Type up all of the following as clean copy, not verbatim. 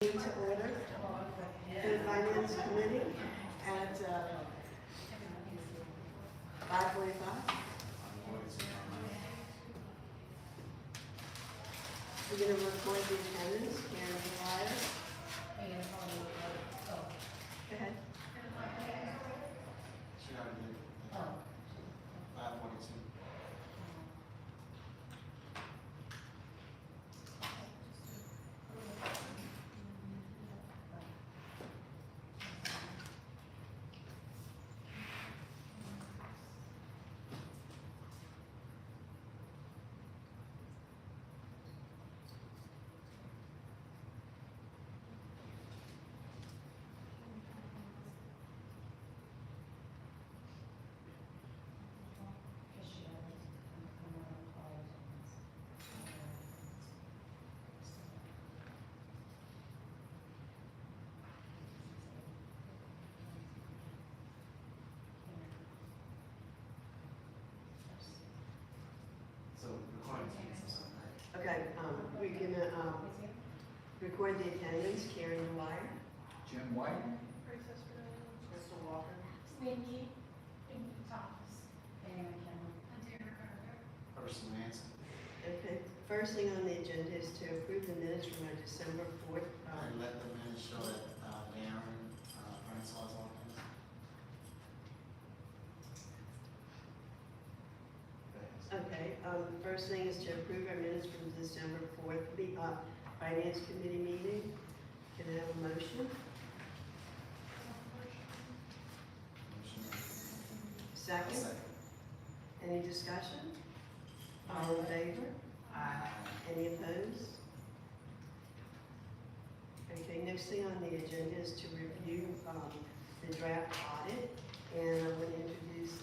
To order the Finance Committee at 5:45. We're going to record the attendance, Karen Dwyer. Go ahead. Should I do 5:42? So recording attendance, right? Okay, we're going to record the attendance, Karen Dwyer. Jim White, Crystal Walker. Mindy Thomas. Person Manson. Okay, first thing on the agenda is to approve the minutes from our December 4th. And let the minutes show that Darren Francois office. Okay, first thing is to approve our minutes from December 4th, the Finance Committee meeting. Can I have a motion? Second? Second. Any discussion? All in favor? Any opposed? Okay, next thing on the agenda is to review the draft audit, and I'm going to introduce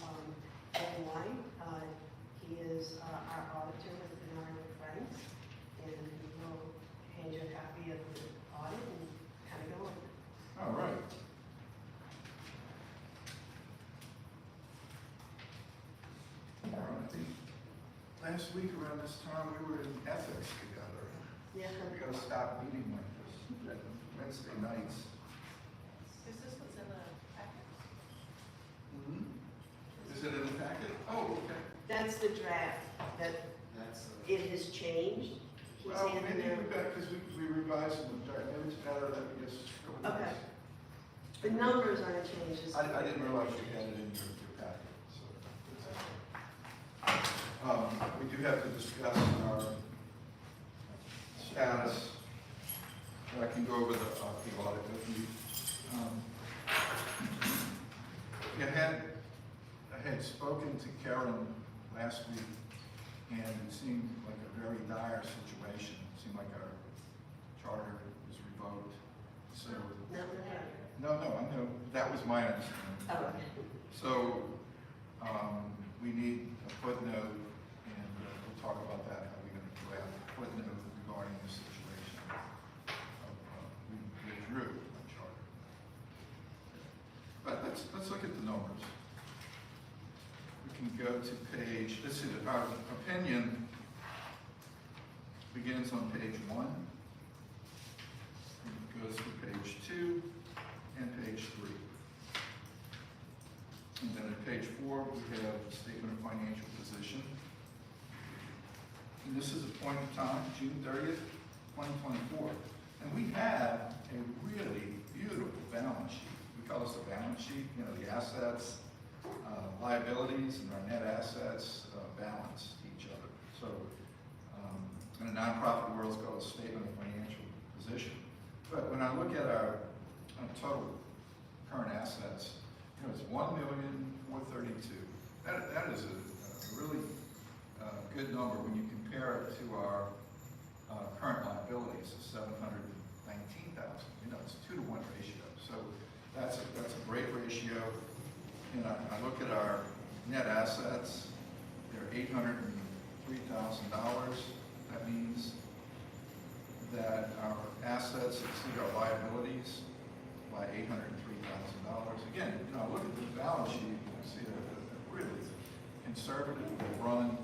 Ed White. He is our auditor with Bernard Franks, and he will hand you a copy of the audit and kind of go on. all right. All right. Last week around this time, we were in ethics together. Yeah. We gotta stop meeting like this, Wednesday nights. Is this what's in the packet? Is it in the packet? Oh, okay. That's the draft, that That's, it has changed. He's Well, handing maybe out. we better, because we revised them, maybe it's better that we just go with Okay. this. The numbers aren't changed. it's- I didn't realize you had it in your packet, so. We do have to discuss our status. I can go over the audit with you. I had spoken to Karen last week, and it seemed like a very dire situation. It seemed like our charter was revoked, so. No. No, I know, that was my understanding. Oh, okay. So, we need a footnote, and we'll talk about that, how we're gonna draft a footnote regarding the situation. We withdrew our charter. But let's look at the numbers. We can go to page, this is, our opinion begins on page 1. It goes through page 2 and page 3. And then at page 4, we have the statement of financial position. And this is a point in time, June 30th, 2024. And we have a really beautiful balance sheet. We call this a balance sheet, you know, the assets, liabilities, and our net assets balance each other. So, in a nonprofit world, it's called a statement of financial position. But when I look at our total current assets, you know, it's $1,432,000. That is a really good number when you compare it to our current liabilities of $719,000. You know, it's a 2-to-1 ratio. So that's a great ratio. And I look at our net assets; they're $803,000. That means that our assets exceed our liabilities by $803,000. Again, you know, look at the balance sheet, you can see that a really conservative, run,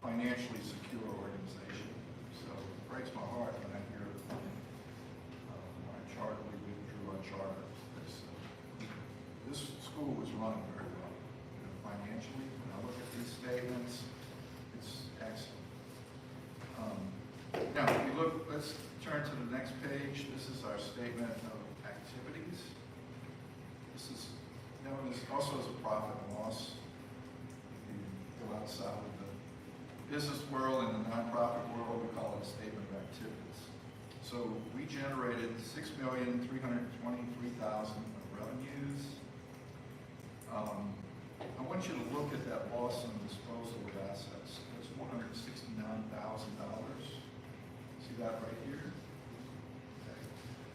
financially secure organization. So it breaks my heart when I hear running very well. You know, financially, when I look at these statements, it's excellent. Now, if you look, let's turn to the next page. This is our statement of activities. This is known as also as a profit and loss. If you go outside of the business world and the nonprofit world, we call it a statement of activities. So we generated $6,323,000 of revenues. I want you to look at that loss and disposal of assets. It's $169,000. See that right here? Okay.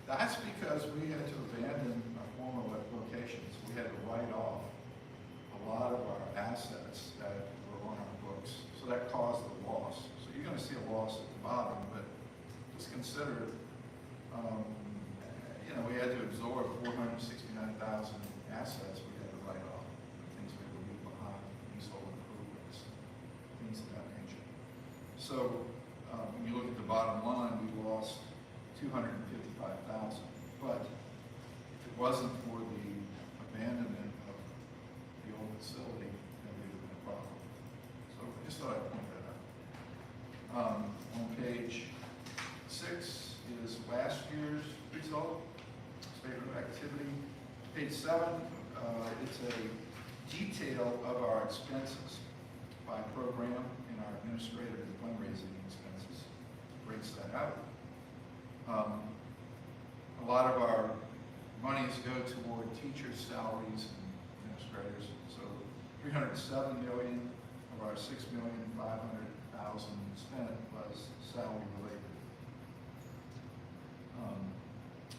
That's because we had to abandon our former locations. We had to write off a lot of our assets that were on our books. So that caused the loss. So you're going to see a loss at the bottom, but just consider, you know, we had to absorb 469,000 assets we had to write off, things we had to leave behind, leasehold improvements, things of that nature. So when you look at the bottom line, we lost 255,000. But if it wasn't for the abandonment of the old facility, then we would have been a problem. So I just thought I'd point that out. On page 6 is last year's result, statement of activity. Page 7, it's a detail of our expenses by program in our administrative and fundraising expenses. Breaks that out. A lot of our monies go toward teachers' salaries and administrators. So $307 million of our $6,500,000 spent was salary related.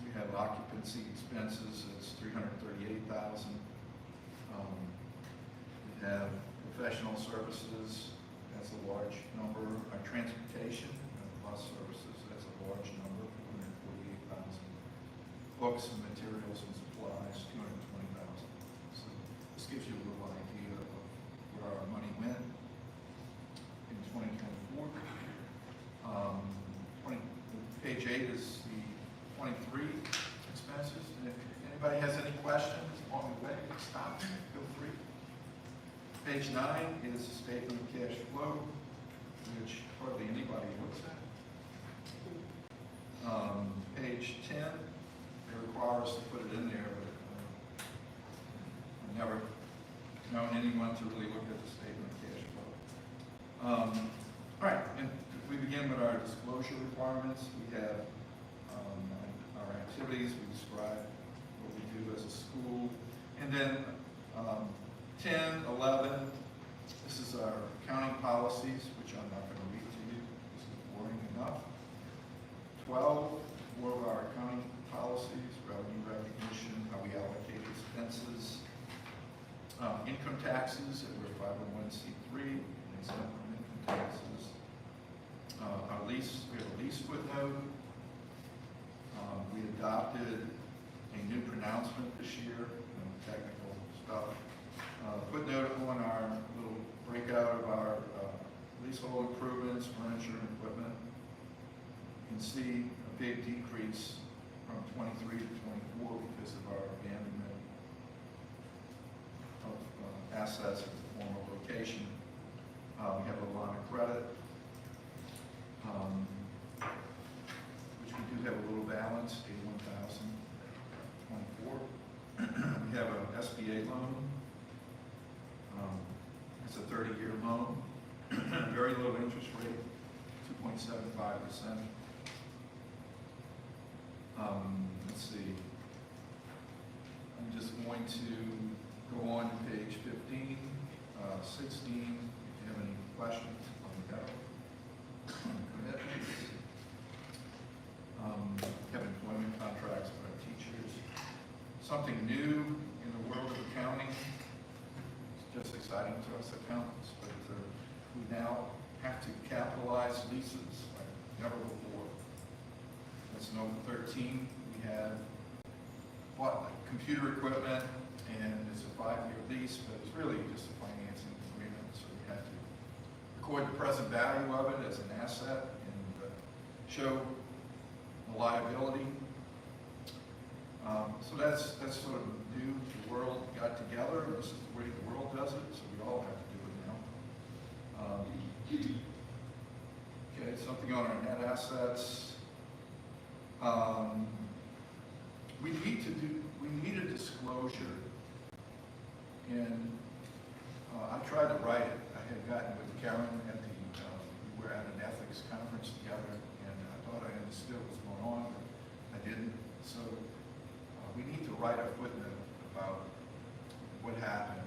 We have occupancy expenses, it's $338,000. We have professional services, that's a large number. Our transportation, bus services, that's a large number, $148,000. Books and materials and supplies, $220,000. So this gives you a little idea of where our money went in 2024. Page 8 is the 23 expenses. And if anybody has any questions along the way, stop, feel free. Page 9 is a statement of cash flow, which hardly anybody looks at. Page 10, they require us to put it in there, but I've never known anyone to really look at the statement of cash flow. All right, and if we begin with our disclosure requirements, we have our activities, we describe what we do as a school, and then 10, 11, this is our accounting policies, which I'm not going to read to you, this is boring enough. 12, more of our accounting policies, revenue recognition, how we allocate expenses, income taxes, if we're 501c3, exempt from income taxes. Our lease, we have a lease footnote. We adopted a new pronouncement this year, technical stuff. Footnote on our little breakout of our leasehold improvements, furniture, and equipment. You can see a big decrease from 23 to 24 because of our abandonment of assets at the former location. We have a line of credit, which we do have a little balance, $81,024. We have an SBA loan. It's a 30-year loan, very low interest rate, 2.75%. Let's see. I'm just going to go on to page 15, 16. If you have any questions on the commitments. We have employment contracts with our teachers. Something new in the world of accounting. It's just exciting to us accountants, but we now have to capitalize leases like never before. That's note 13. We had bought computer equipment, and it's a 5-year lease, but it's really just a financing agreement. So we had to record the present value of it as an asset and show the liability. So that's sort of new, the world got together, this is the way the world does it, so we all have to do it now. Okay, something on our net assets. We need a disclosure, and I tried to write it. I had gotten with Karen at the, we were at an ethics conference together, and I thought I understood what was going on, but I didn't. So we need to write a footnote about what happened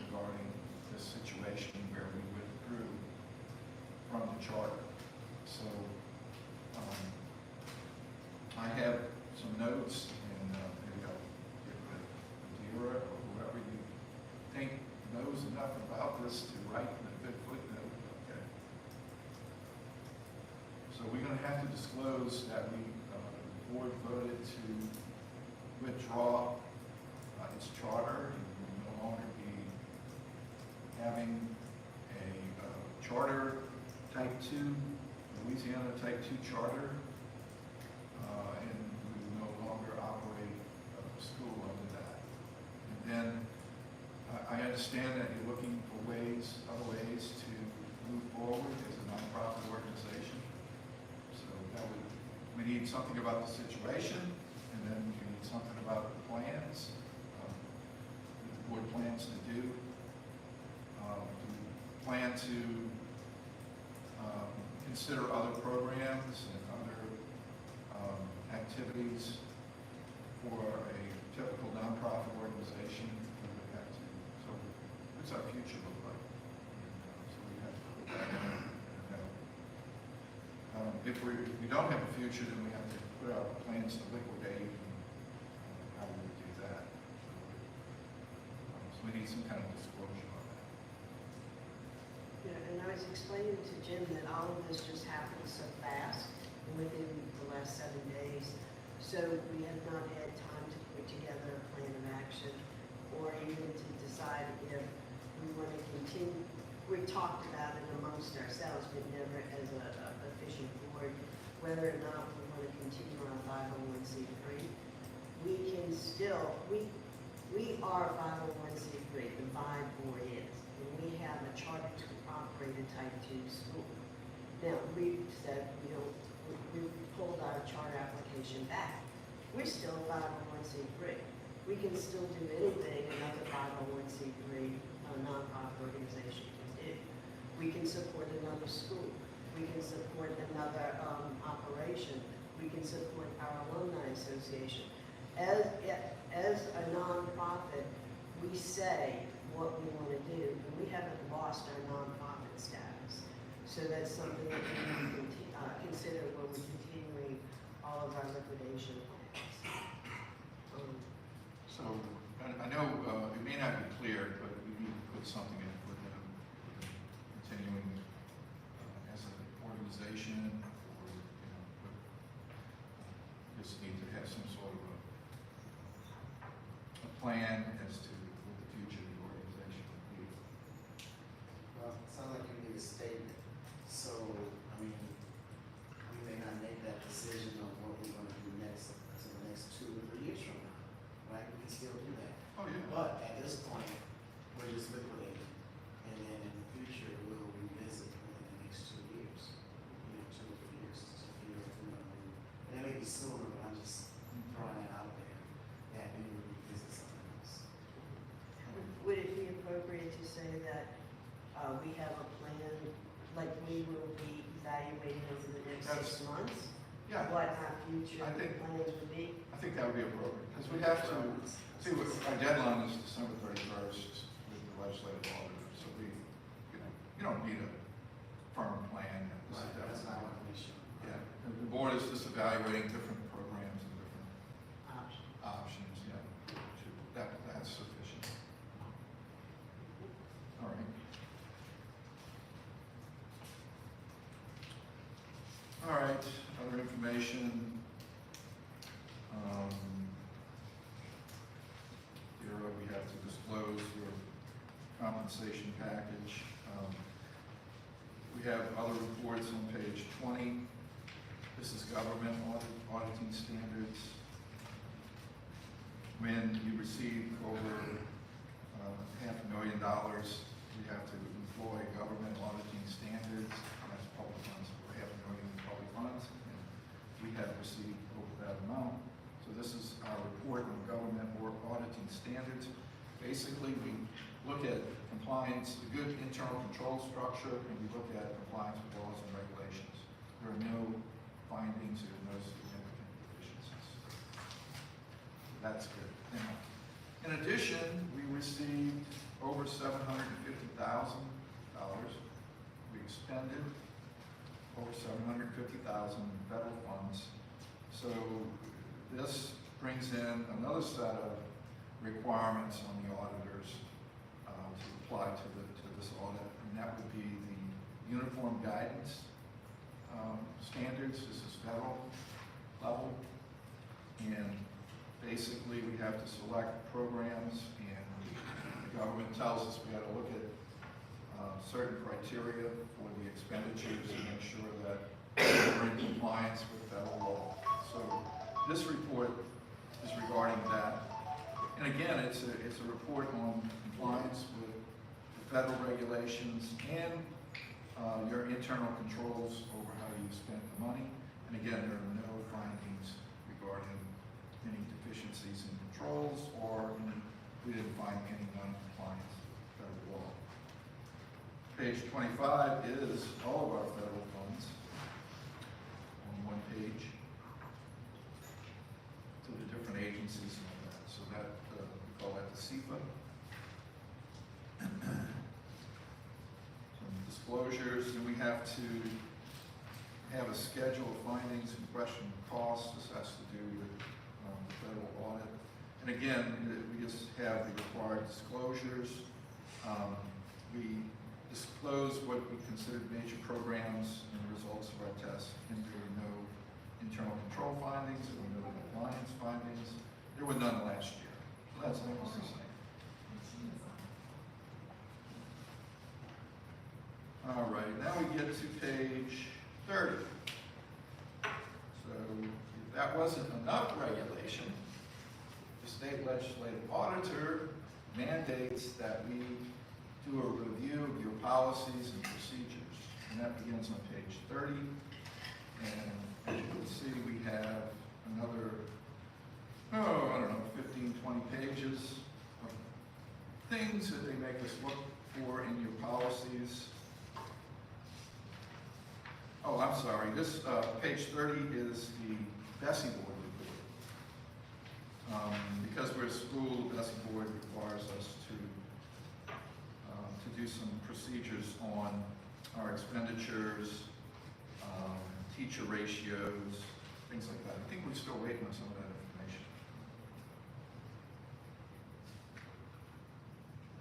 regarding this situation where we withdrew from the charter. So I have some notes, and maybe I'll get with Dira or whoever you think knows enough about this to write a good footnote. Okay. So we're going to have to disclose that we, the board voted to withdraw its charter, and we will no longer be having a charter type 2, Louisiana type 2 charter, and we will no longer operate a school under that. And then I understand that you're looking for other ways to move forward as a nonprofit organization. So we need something about the situation, and then we need something about the plans, the board plans to do. We plan to consider other programs and other activities for a typical nonprofit organization. So what's our future look like? So we have to put that in. If we don't have a future, then we have to put our plans to liquidate and how we would do that. So we need some kind of disclosure on that. Yeah, and I was explaining to Jim that all of this just happened so fast within the last 7 days. So we have not had time to put together a plan of action or even to decide if we want to continue. We talked about it amongst ourselves, but never as a official board, whether or not we want to continue on 501c3. We can still, we are 501c3, the VIBE board is, and we have a charter to operate a type 2 school. Now, we've said we pulled our charter application back. We're still 501c3. We can still do anything another 501c3 nonprofit organization can do. We can support another school. We can support another operation. We can support our alumni association. As a nonprofit, we say what we want to do, and we haven't lost our nonprofit status. So that's something that we need to consider when we're continuing all of our liquidation plans. So I know it may not be clear, but we need to put something in for them continuing as an organization, or just need to have some sort of a plan as to what the future of the organization will be. Well, it sounds like you need a statement. So, I mean, we may not make that decision on what we're gonna do next, so the next 2 or 3 years from now, right? We can still do that. Oh, yeah. But at this point, we're just liquidating, and then in the future, we'll revisit within the next 2 years, 2 or 3 years, to figure out if we want to move. And it may be sooner, but I'm just throwing it out there, that we will revisit something else. Would it be appropriate to say that we have a plan, like we will be evaluating over the next That's- 6 months? Yeah, What our future I think- plans would be? I think that would be appropriate, because we have to, see, our deadline is December 31st with the legislative auditor, so you don't need a firm plan. Right, that's not what we should. Yeah, the board is just evaluating different programs and different Option. options, yeah, that's sufficient. All right. All right, other information. Here we have to disclose your compensation package. We have other reports on page 20. This is government auditing standards. when you receive over $500,000, you have to employ government auditing standards, that's public funds, for $500,000 in public funds, and we have received over that amount. So this is our report on government auditing standards. Basically, we look at compliance, a good internal control structure, and we look at compliance with laws and regulations. There are no findings or no significant deficiencies. That's good. Now, in addition, we received over $750,000. We expended over $750,000 in federal funds. So this brings in another set of requirements on the auditors to apply to this audit, and that would be the uniform guidance standards. This is federal level, and basically we have to select programs, and the government tells us we got to look at certain criteria for the expenditures to make sure that we're in compliance with federal law. So this report is regarding that. And again, it's a report on compliance with the federal regulations and your internal controls over how you spend the money. And again, there are no findings regarding any deficiencies in controls, or we didn't find any non-compliance with federal law. Page 25 is all of our federal funds on one page to the different agencies and all that. So that, we call that the CFA. Some disclosures, and we have to have a schedule of findings and question costs. This has to do with the federal audit. And again, we just have the required disclosures. We disclose what we consider major programs and the results of our tests, and there were no internal control findings, there were no compliance findings. There were none last year. So that's almost the same. All right, now we get to page 30. So if that wasn't enough regulation, the state legislative auditor mandates that we do a review of your policies and procedures. And that begins on page 30. And as you can see, we have another, I don't know, 15, 20 pages of things that they make us look for in your policies. Oh, I'm sorry, this, page 30 is the Bessie Board report. Because we're a school, the Bessie Board requires us to do some procedures on our expenditures, teacher ratios, things like that. I think we're still waiting on some of that information.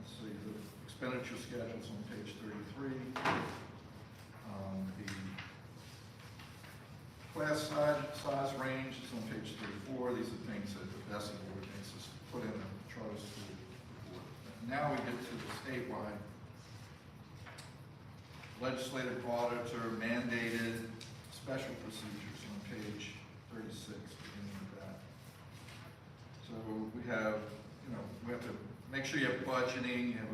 Let's see, the expenditure schedule's on page 33. The class size range is on page 34. These are things that the Bessie Board makes us put in the charter school report. Now we get to the statewide legislative auditor mandated special procedures on page 36, beginning with that. So we have, we have to make sure you have budgeting, you have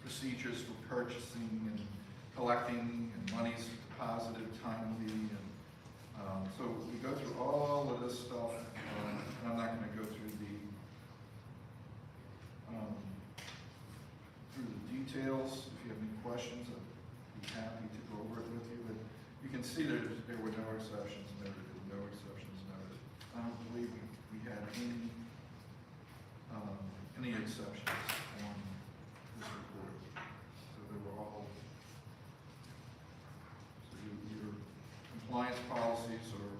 procedures for purchasing and collecting, and money's deposited timely, and so we go through all of this stuff. I'm not going to go through the details. If you have any questions, I'd be happy to go over it with you. But you can see there were no exceptions noted. No exceptions noted. I don't believe we had any exceptions on this report. So they were all. So your compliance policies are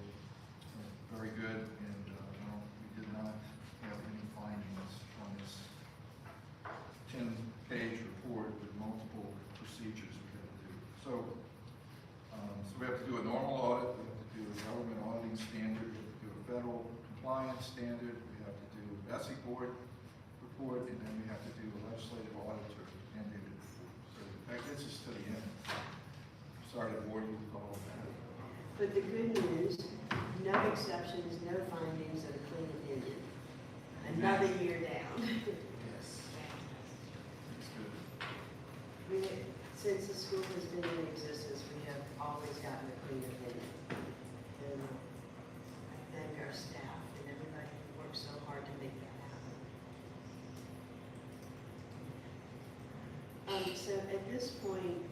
very good, and we did not have any findings on this 10-page report with multiple procedures we had to do. So we have to do a normal audit, we have to do a government auditing standard, we have to do a federal compliance standard, we have to do a Bessie Board report, and then we have to do a legislative auditor mandated report. So that gets us to the end. Sorry to bore you with all of that. But the good news, no exceptions, no findings, and a clean opinion. another year down. Yes. It's good. Since the school has been in existence, we have always gotten a clean opinion. And I thank our staff and everybody who worked so hard to make that happen. So at this point,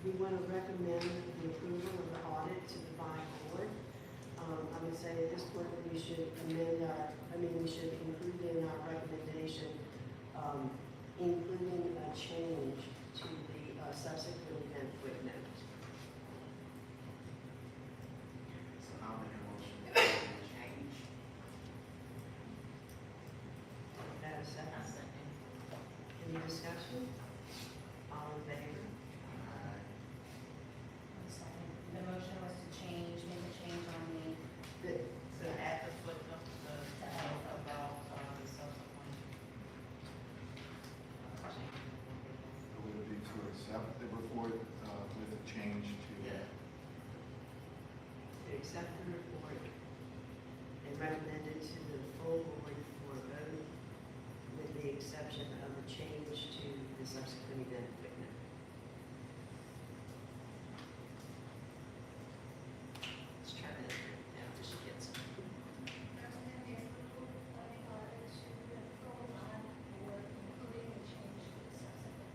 we want to recommend the approval of the audit to the bond board. I would say at this point, we should amend we should include in our recommendation, including a change to the subsequent event footnote. So I'll make a motion to change. That a second? Any discussion? All in favor? The motion was to change, make a change on the, So add the footnote, the health about the subsequent. Would it be to accept the report with a change to? Yeah. To accept the report and recommend it to the full board for a vote with the exception of a change to the subsequent event footnote. Let's try that now, if she gets it. Recommend the approval of the audit to the full bond board, including the change to the subsequent.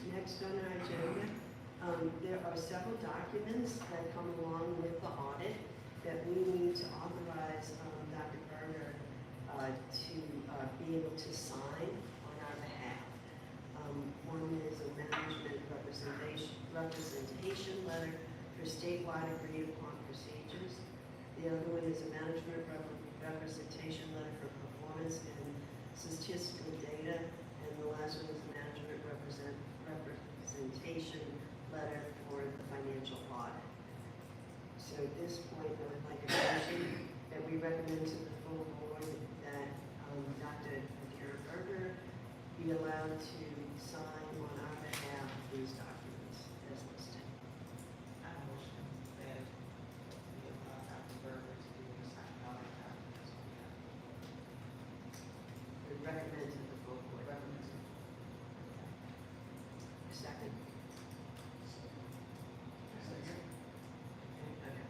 Next on our agenda, there are several documents that come along with the audit that we need to authorize Dr. Berger to be able to sign on our behalf. One is a management representation letter for statewide agreed upon procedures. The other one is a management representation letter for performance and statistical data. And the last one is a management representation letter for the financial audit. So at this point, I would like a motion that we recommend to the full board that Dr. Adira Berger be allowed to sign on our behalf these documents as listed. I motion that we allow Dr. Berger to do the sign audit documents on behalf. We recommend to the full board. Second? Okay.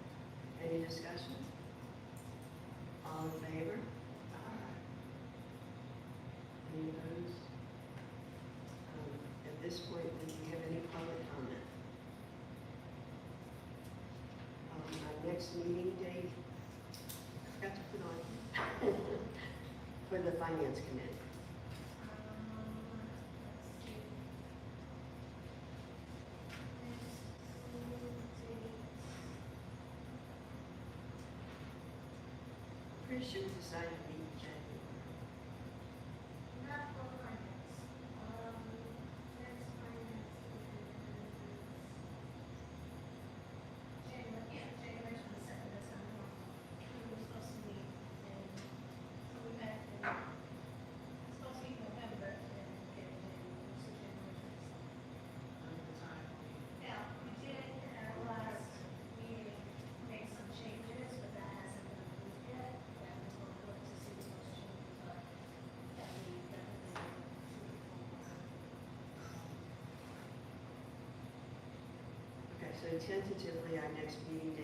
Any discussion? All in favor? Any opposed? At this point, do we have any public comment? Our next meeting date, I forgot to put on, for the finance committee. Let's see. Pretty sure we decided to meet in January. Not for finance. Next finance is January 22nd, that's not wrong. We were supposed to meet in, so we met in, supposed to meet in November, and then get in January, so January 22nd. Under the time. Now, we did in our last meeting make some changes, but that hasn't been approved yet. And we'll look to see what those changes are. That we definitely need to. Okay, so tentatively, our next meeting